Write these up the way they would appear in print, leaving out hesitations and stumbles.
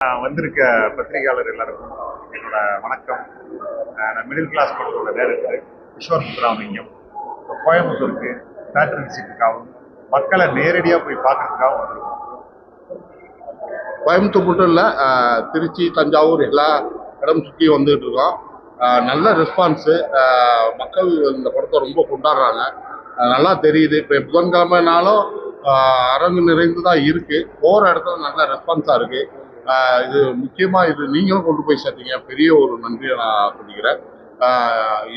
வந்திருக்க பத்திரிகையாளர் எல்லாருக்கும் என்னோட வணக்கம். நான் மிடில் கிளாஸ் படத்தோட டைரக்டர் கிஷோர் முத்துராமலிங்கம். கோயம்புத்தூருக்கு தேட்டர் விசிட்டுக்காகவும் மக்களை நேரடியாக போய் பார்க்கறதுக்காகவும் வந்திருக்கோம். கோயம்புத்தூர் மட்டும் இல்லை, திருச்சி, தஞ்சாவூர் எல்லா இடம் சுற்றி வந்துகிட்டு இருக்கோம். நல்ல ரெஸ்பான்ஸு. மக்கள் இந்த படத்தை ரொம்ப கொண்டாடுறாங்க. நல்லா தெரியுது. இப்போ புதன்கிழமைனாலும் அரங்கு நிறைந்து தான் இருக்குது. போகிற இடத்துல நல்ல ரெஸ்பான்ஸாக இருக்குது. இது முக்கியமாக இது நீங்களும் கொண்டு போய் சேர்த்தீங்க, பெரிய ஒரு நன்றியை நான் சொல்லிக்கிறேன்.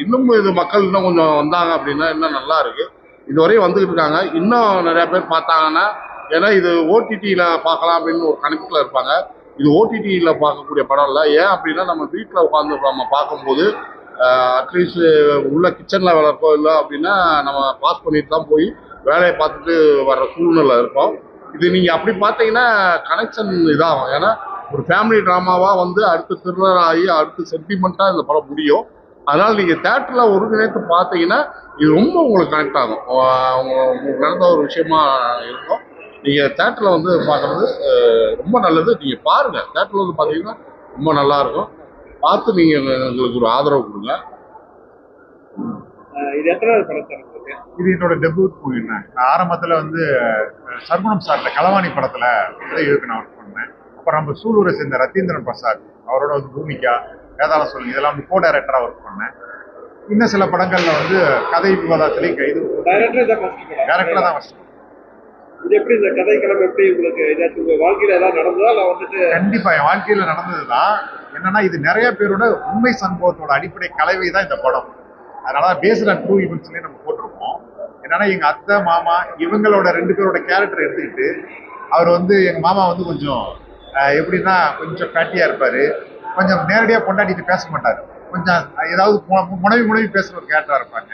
இன்னும் இது மக்கள் இன்னும் கொஞ்சம் வந்தாங்க அப்படின்னா இன்னும் நல்லா இருக்குது. இதுவரையும் வந்துக்கிட்டு இருக்காங்க. இன்னும் நிறையா பேர் பார்த்தாங்கன்னா, ஏன்னா இது ஓடிடியில் பார்க்கலாம் அப்படின்னு ஒரு கணக்கில் இருப்பாங்க. இது ஓடிடியில் பார்க்கக்கூடிய படம் இல்லை. ஏன் அப்படின்னா நம்ம வீட்டில் உட்காந்து நம்ம பார்க்கும்போது அட்லீஸ்ட் உள்ள கிச்சனில் வேலை இருக்கோ இல்லை அப்படின்னா நம்ம பாஸ் பண்ணிட்டு தான் போய் வேலையை பார்த்துட்டு வர்ற சூழ்நிலை இருக்கும். இது நீங்கள் அப்படி பார்த்தீங்கன்னா கனெக்ஷன் இதாகும். ஏன்னா ஒரு ஃபேமிலி ட்ராமாவாக வந்து அடுத்து த்ரில்லர் ஆகி அடுத்து சென்டிமெண்ட்டாக இந்த படம் முடியும். அதனால் நீங்கள் தேட்டரில் ஒருங்கிணைத்து பார்த்தீங்கன்னா இது ரொம்ப உங்களுக்கு கனெக்ட் ஆகும். உங்களுக்கு நடந்த ஒரு விஷயமா இருக்கும். நீங்கள் தேட்டரில் வந்து பார்க்குறது ரொம்ப நல்லது. நீங்கள் பாருங்கள், தேட்டரில் வந்து பார்த்தீங்கன்னா ரொம்ப நல்லாயிருக்கும். பார்த்து நீங்கள் எங்களுக்கு ஒரு ஆதரவு கொடுங்க. இது எத்தனாவது படம்? இது என்னோட டெபியூட் மூவிங்க. நான் ஆரம்பத்தில் வந்து சர்க்குணம் சார்ல களவாணி படத்தில் உதவிக்கு நான் ஒர்க் பண்ணேன். அப்புறம் நம்ம சூலூரை சேர்ந்த ரத்தீந்திரன் பிரசாத் அவரோட வந்து பூமிகா, வேதாளம் சொல்லுங்க இதெல்லாம் வந்து கோ டைரக்டராக ஒர்க் பண்ணேன். இன்னும் சில படங்களில் வந்து கதை விவாதத்திலையும் கைது டைரக்டராக தான் ஃபஸ்ட். இது எப்படி இந்த கதை கிளம்பு எப்படி உங்களுக்கு ஏதாச்சும் உங்க வாழ்க்கையில ஏதாவது நடந்ததா இல்லை வந்துட்டு? கண்டிப்பா என் வாழ்க்கையில நடந்ததுதான். என்னன்னா இது நிறைய பேரோட உண்மை சம்பவத்தோட அடிப்படை கலவை தான் இந்த படம். அதனால பேஸ்ட் ஆன் ட்ரூ ஈவெண்ட்ஸ்லயே நம்ம போட்டிருக்கோம். என்னன்னா எங்க அத்தை மாமா இவங்களோட 2 பேரோட கேரக்டர் எடுத்துக்கிட்டு அவர் வந்து எங்க மாமா வந்து கொஞ்சம் எப்படின்னா கொஞ்சம் ஃபேட்டியா இருப்பாரு. கொஞ்சம் நேரடியா கொண்டாடிட்டு பேச மாட்டாரு. கொஞ்சம் ஏதாவது முனவி பேசுற ஒரு கேரக்டரா இருப்பாங்க.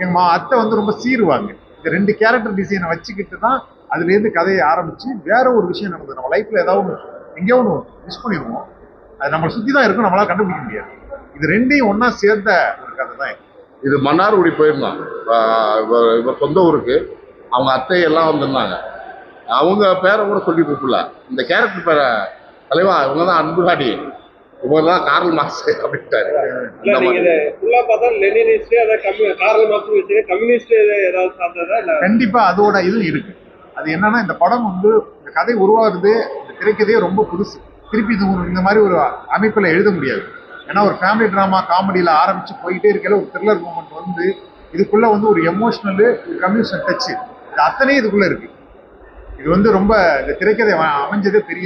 எங்க அத்தை வந்து ரொம்ப சீருவாங்க. இந்த 2 கேரக்டர் டிசைனை வச்சுக்கிட்டு தான் அதுலேருந்து கதையை ஆரம்பிச்சு வேற ஒரு விஷயம் நடந்தது. நம்ம லைஃப்ல ஏதாவது எங்கேயோ ஒன்று மிஸ் பண்ணிடுவோம். அது நம்மளை சுற்றி தான் இருக்கும், நம்மளால கண்டுபிடிக்க முடியாது. இது 2ஐயும் ஒன்னா சேர்ந்த ஒரு கதை தான் இது. மன்னார்குடி போயிருந்தான் இவர் சொந்த ஊருக்கு. அவங்க அத்தையெல்லாம் வந்திருந்தாங்க. அவங்க பேரை கூட சொல்லி கூப்பிடல. இந்த கேரக்டர் பேரை தலைவா இவங்க தான் அன்புகாடி, இவங்க தான் கார்ல் மார்க்ஸ் அப்படின்ட்டாரு. கண்டிப்பா அதோட இது இருக்கு. அது என்னன்னா இந்த படம் வந்து இந்த கதை உருவாகுது, இந்த திரைக்கதையே ரொம்ப புதுசு. திருப்பி இந்த மாதிரி ஒரு அமைப்புல எழுத முடியாது. ஏன்னா ஒரு ஃபேமிலி ட்ராமா காமெடியில ஆரம்பிச்சு போயிட்டே இருக்கல ஒரு த்ரில்லர் மூமெண்ட் வந்து இதுக்குள்ள வந்து ஒரு எமோஷனலு, ஒரு கம்யூனிகேஷன் டச்சு, இது அத்தனையும் இதுக்குள்ள இருக்கு. இது வந்து ரொம்ப இந்த திரைக்கதை அமைஞ்சதே பெரிய